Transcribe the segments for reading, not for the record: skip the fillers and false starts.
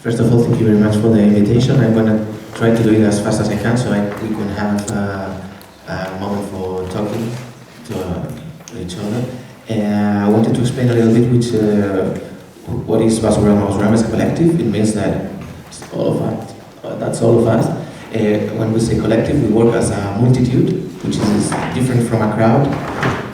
First of all, thank you very much for the invitation. I'm going to try to do it as fast as I can so we can have a moment for talking to each other. I wanted to explain a little bit what is Basurama. Basurama is a collective. It means that it's all of us. That's all of us. When we say collective, we work as a multitude, which is different from a crowd.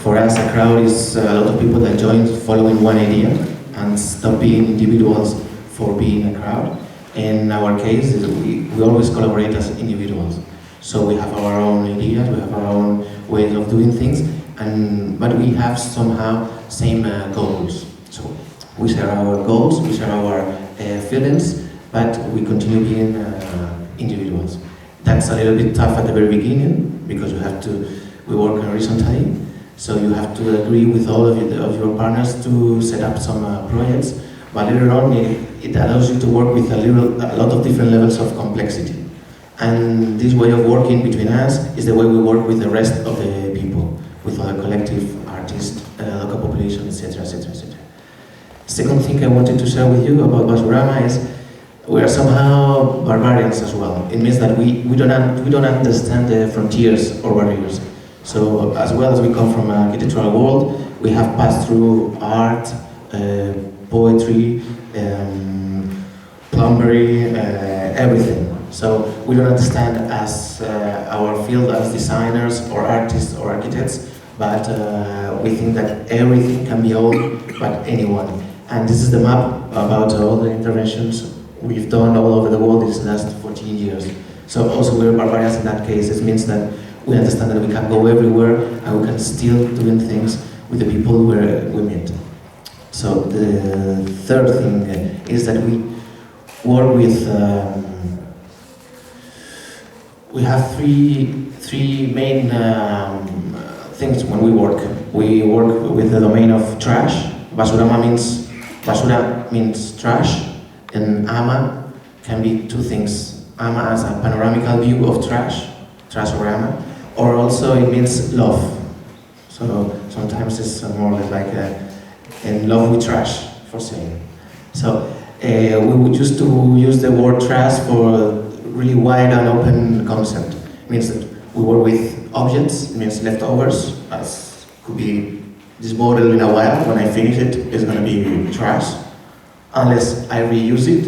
For us, a crowd is a lot of people that join following one idea and stop being individuals for being a crowd. In our case, we always collaborate as individuals. So we have our own ideas, we have our own ways of doing things, but we have somehow same goals. So we share our goals, we share our feelings, but we continue being individuals. That's a little bit tough at the very beginning because we work horizontally. So you have to agree with all of your partners to set up some projects. But later on, it allows you to work with a lot of different levels of complexity. And this way of working between us is the way we work with the rest of the people, with other collective artists, local population, etc., etc., etc. Second thing I wanted to share with you about Basurama is we are somehow barbarians as well. It means that we don't understand the frontiers or barriers. So as well as we come from an architectural world, we have passed through art, poetry, plumbery, everything. So we don't understand as our field as designers or artists or architects, but we think that everything can be owned by anyone. And this is the map about all the interventions we've done all over the world these last 14 years. So also we're barbarians in that case. It means that we understand that we can go everywhere and we can still doing things with the people we meet. So the third thing is that we work with, we have three main things when we work. We work with the domain of trash. Basura means trash, and ama can be two things. Ama as a panoramical view of trash, trashorama, or also it means love. So sometimes it's more like in love with trash, for saying. So we would used to use the word trash for a really wide and open concept. It means that we work with objects, it means leftovers, as could be this bottle in a while, when I finish it, it's going to be trash. Unless I reuse it,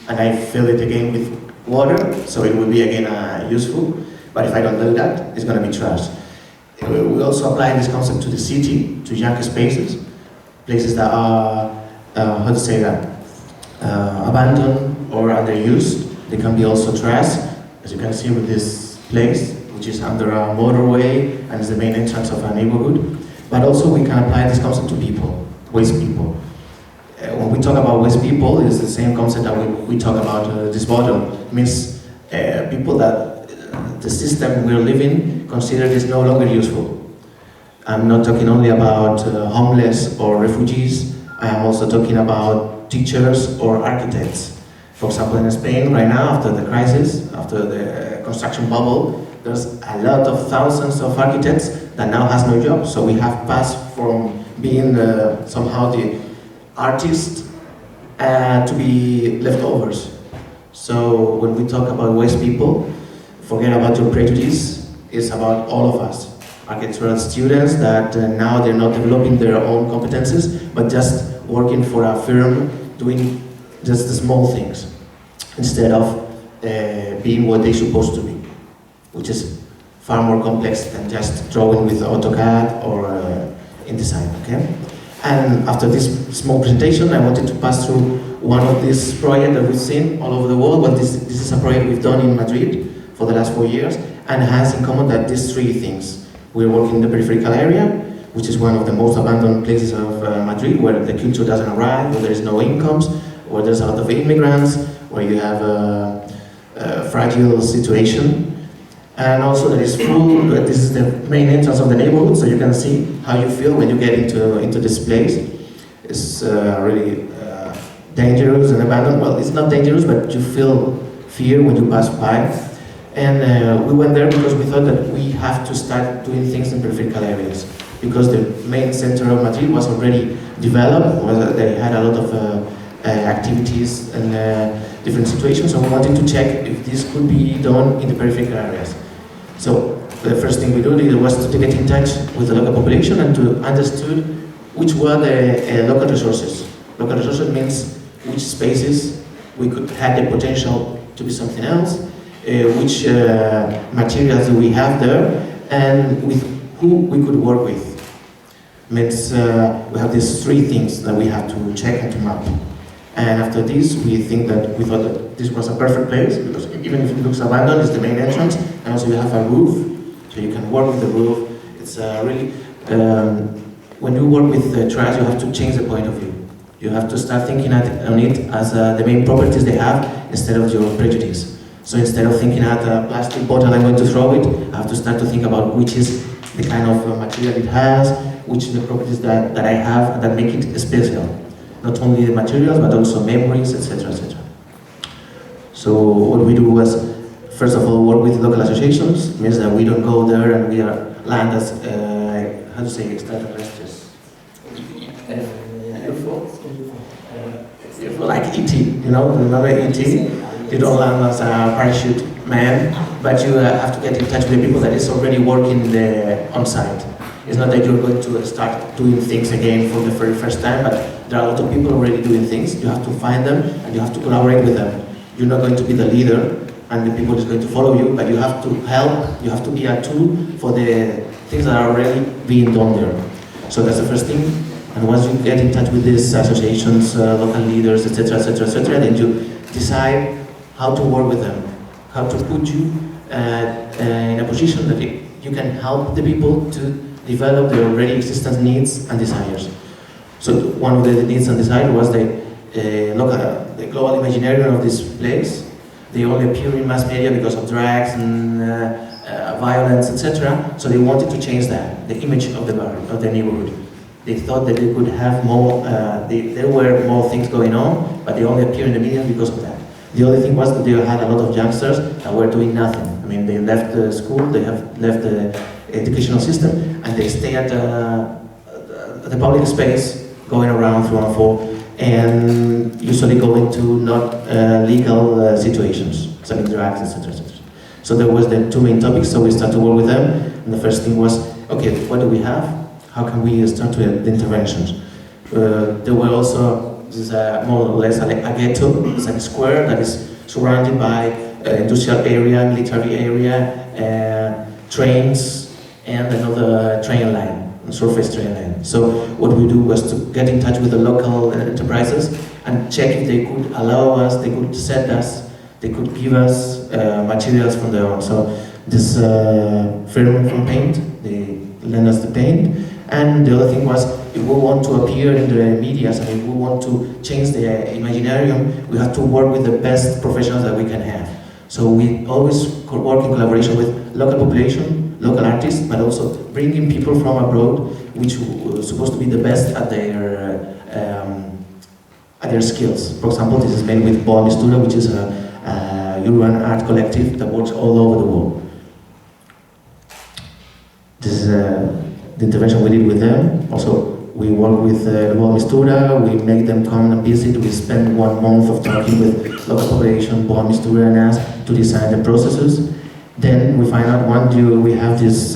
and I fill it again with water, so it will be again useful. But if I don't do that, it's going to be trash. We also apply this concept to the city, to junk spaces, places that are, abandoned or underused. They can be also trash, as you can see with this place, which is under a motorway and is the main entrance of a neighborhood. But also we can apply this concept to people, waste people. When we talk about waste people, it's the same concept that we talk about this bottle. It means people that the system we're living consider is no longer useful. I'm not talking only about homeless or refugees, I am also talking about teachers or architects. For example, in Spain right now, after the crisis, after the construction bubble, there's a lot of thousands of architects that now has no job. So we have passed from being somehow the artist to be leftovers. So when we talk about waste people, forget about your prejudice, it's about all of us. Architectural students that now they're not developing their own competences, but just working for a firm, doing just the small things, instead of being what they're supposed to be, which is far more complex than just drawing with AutoCAD or InDesign, okay? And after this small presentation, I wanted to pass through one of these projects that we've seen all over the world. Well, this is a project we've done in Madrid for the last 4 years, and has in common that these three things. We're working in the peripheral area, which is one of the most abandoned places of Madrid, where the culture doesn't arrive, where there is no incomes, where there's a lot of immigrants, where you have a fragile situation. And also there is full, this is the main entrance of the neighborhood, so you can see how you feel when you get into this place. It's really dangerous and abandoned. Well, it's not dangerous, but you feel fear when you pass by. And we went there because we thought that we have to start doing things in peripheral areas, because the main center of Madrid was already developed. They had a lot of activities and different situations, so we wanted to check if this could be done in the peripheral areas. So the first thing we did was to get in touch with the local population and to understand which were the local resources. Local resources means which spaces we could have the potential to be something else, which materials do we have there, and with who we could work with. Means we have these three things that we have to check and to map. And after this, we thought that this was a perfect place, because even if it looks abandoned, it's the main entrance, and also you have a roof, so you can work with the roof. It's really, when you work with trash, you have to change the point of view. You have to start thinking on it as the main properties they have, instead of your prejudice. So instead of thinking at a plastic bottle, I'm going to throw it, I have to start to think about which is the kind of material it has, which are the properties that I have that make it special. Not only the materials, but also memories, etc., etc. So what we do was, first of all, work with local associations. Means that we don't go there and we are land as, how to say, extraterrestrials. UFO, like E.T., you know, remember E.T.? You don't land as a parachute man, but you have to get in touch with the people that is already working on site. It's not that you're going to start doing things again for the very first time, but there are a lot of people already doing things. You have to find them and you have to collaborate with them. You're not going to be the leader and the people is going to follow you, but you have to help, you have to be a tool for the things that are already being done there. So that's the first thing. And once you get in touch with these associations, local leaders, etc., etc., etc., then you decide how to work with them, how to put you in a position that you can help the people to develop their already existent needs and desires. So one of the needs and desires was the global imaginarium of this place. They only appear in mass media because of drugs and violence, etc. So they wanted to change that, the image of the neighborhood. They thought that they could have more, there were more things going on, but they only appear in the media because of that. The other thing was that they had a lot of youngsters that were doing nothing. I mean, they left the school, they have left the educational system, and they stay at the public space, going around through and for, and usually go into not legal situations, selling drugs, etc., etc. So there was the two main topics, so we started to work with them, and the first thing was, okay, what do we have? How can we start with the interventions? There were also, this is more or less a ghetto, it's a square that is surrounded by industrial area, military area, trains, and another train line, a surface train line. So what we do was to get in touch with the local enterprises and check if they could allow us, they could send us, they could give us materials from their own. So this firm from paint, they lend us the paint. And the other thing was, if we want to appear in the media, and if we want to change the imaginarium, we have to work with the best professionals that we can have. So we always work in collaboration with local population, local artists, but also bringing people from abroad, which were supposed to be the best at their skills. For example, this is made with Boa Mistura, which is a urban art collective that works all over the world. This is the intervention we did with them. Also, we work with Boa Mistura, we make them come and visit, we spend 1 month of talking with local population, Boa Mistura and us, to design the processes. Then we find out we have this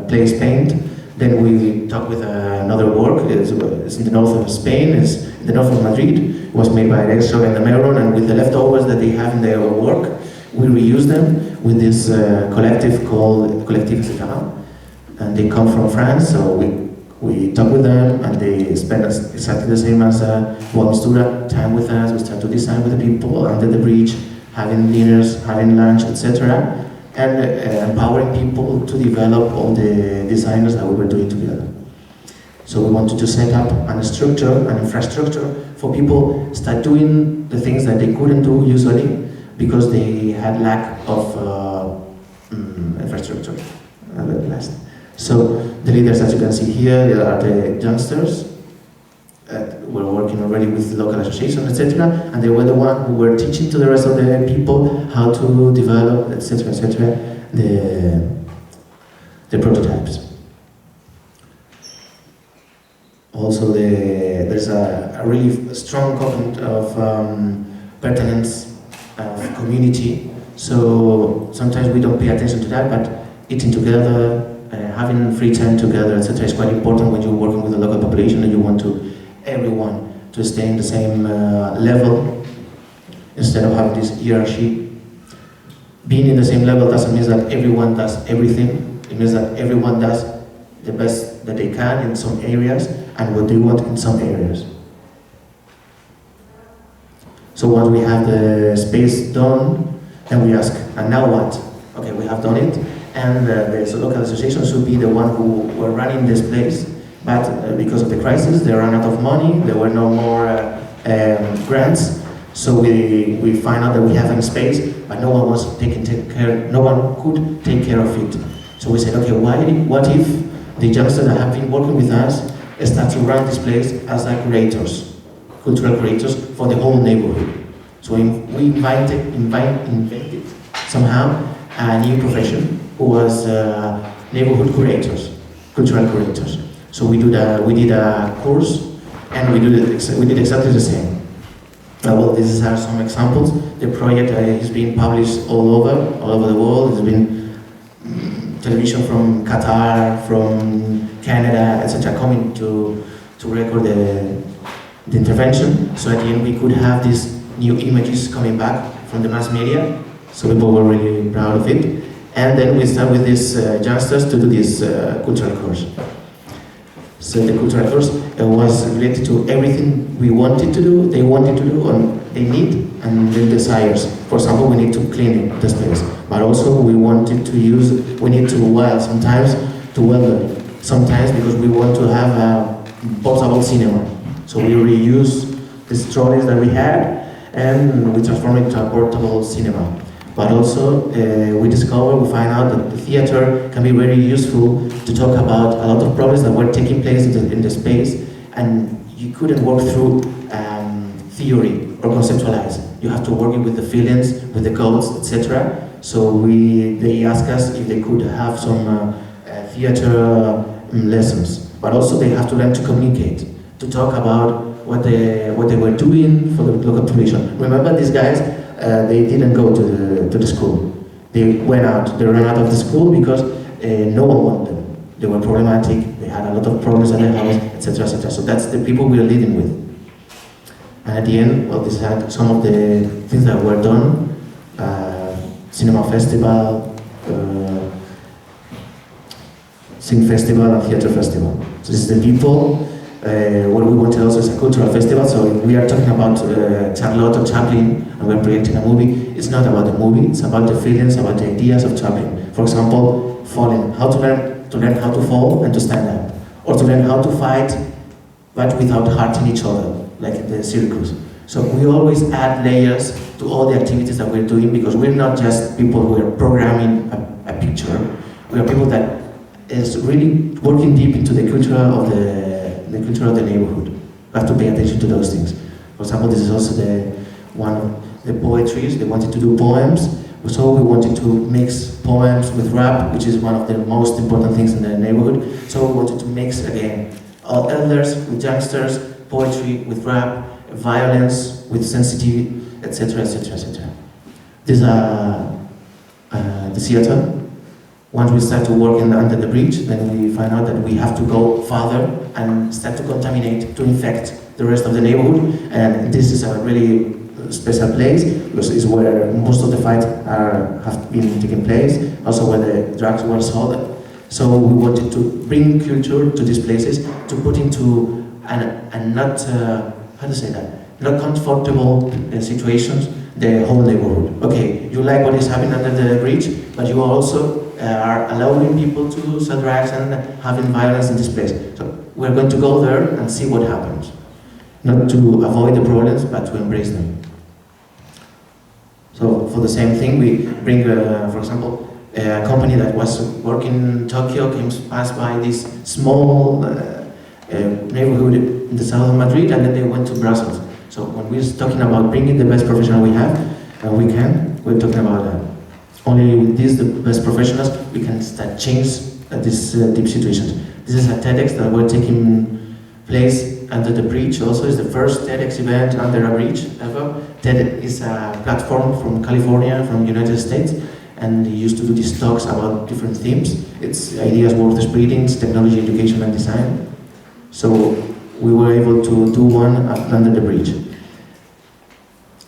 place paint, then we talk with another work, it's in the north of Spain, it's in the north of Madrid, it was made by Lector and the Meron, and with the leftovers that they have in their work, we reuse them with this collective called Collectif Etc. And they come from France, so we talk with them, and they spend exactly the same as Boa Mistura, time with us. We start to design with the people under the bridge, having dinners, having lunch, etc. And empowering people to develop all the designers that we were doing together. So we wanted to set up a structure, an infrastructure for people start doing the things that they couldn't do usually because they had lack of infrastructure. So the leaders, as you can see here, they are the youngsters. were working already with local associations, etc., and they were the one who were teaching to the rest of the people how to develop, etc., the prototypes. Also, there's a really strong component of pertinence of community. So sometimes we don't pay attention to that, but eating together, having free time together, etc., is quite important when you're working with the local population and you want everyone to stay in the same level instead of having this hierarchy. Being in the same level doesn't mean that everyone does everything. It means that everyone does the best that they can in some areas and what they want in some areas. So once we have the space done, then we ask, and now what? Okay, we have done it, and the local association should be the one who were running this place, but because of the crisis, they ran out of money, there were no more grants, so we find out that we have a space, but no one was taking care, no one could take care of it. So we said, okay, what if the youngsters that have been working with us start to run this place as curators, cultural curators for the whole neighborhood. So we invented somehow a new profession who was neighborhood curators, cultural curators. So we did a course and we did exactly the same. Well, these are some examples. The project is being published all over the world. It's been television from Qatar, from Canada, etc., coming to record the intervention. So at the end we could have these new images coming back from the mass media. So people were really proud of it. And then we start with these youngsters to do this cultural course. So the cultural course was related to everything we wanted to do, they wanted to do, and they need and their desires. For example, we need to clean the space, but also we wanted to weld sometimes to weld sometimes because we want to have a portable cinema. So we reuse the trolleys that we had and we transform it into a portable cinema. But also we find out that the theater can be very useful to talk about a lot of problems that were taking place in the space, and you couldn't work through theory or conceptualize. You have to work with the feelings, with the codes, etc. So they asked us if they could have some theater lessons, but also they have to learn to communicate, to talk about what they were doing for the local population. Remember, these guys, they didn't go to the school. They ran out of the school because no one wanted them. They were problematic, they had a lot of problems at their house, etc., etc. So that's the people we are leading with. And at the end, well, this had some of the things that were done, cinema festival, sing festival, and theater festival. So this is the people. What we want to also is a cultural festival. So if we are talking about Charlotte or Chaplin and we're projecting a movie, it's not about the movie, it's about the feelings, about the ideas of Chaplin. For example, falling, how to learn how to fall and to stand up. Or to learn how to fight, but without hurting each other, like in the circus. So we always add layers to all the activities that we're doing because we're not just people who are programming a picture. We are people that is really working deep into the culture of the culture of the neighborhood. We have to pay attention to those things. For example, this is also one of the poetries. They wanted to do poems, so we wanted to mix poems with rap, which is one of the most important things in the neighborhood. So we wanted to mix again all elders with youngsters, poetry with rap, violence with sensitivity, etc., etc., etc. These are the theater. Once we start to work under the bridge, then we find out that we have to go farther and start to contaminate, to infect the rest of the neighborhood. And this is a really special place because it's where most of the fights have been taking place, also where the drugs were sold. So we wanted to bring culture to these places, to put into not, how to say that, not comfortable situations, the whole neighborhood. Okay, you like what is happening under the bridge, but you also are allowing people to sell drugs and having violence in this place. So we're going to go there and see what happens. Not to avoid the problems, but to embrace them. So for the same thing, we bring, for example, a company that was working in Tokyo passed by this small neighborhood in the south of Madrid, and then they went to Brussels. So when we're talking about bringing the best professionals we have, we're talking about only with these, the best professionals, we can start change these deep situations. This is a TEDx that we're taking place under the bridge. Also, is the first TEDx event under a bridge ever. TED is a platform from California, from the United States, and they used to do these talks about different themes. It's ideas worth spreading, it's technology, education, and design. So we were able to do one under the bridge.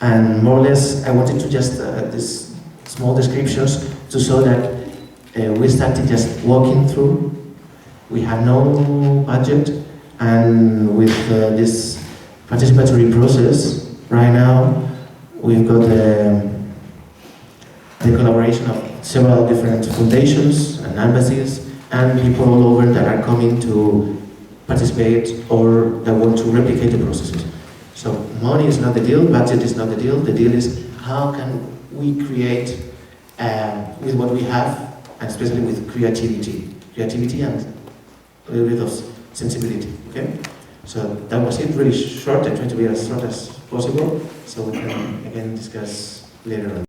And more or less, I wanted to just these small descriptions to show that we started just walking through. We had no budget, and with this participatory process, right now we've got the collaboration of several different foundations and embassies and people all over that are coming to participate or that want to replicate the processes. So money is not the deal, budget is not the deal is how can we create with what we have, and especially with creativity and a little bit of sensibility, okay? So that was it, really short. I tried to be as short as possible, so we can again discuss later on.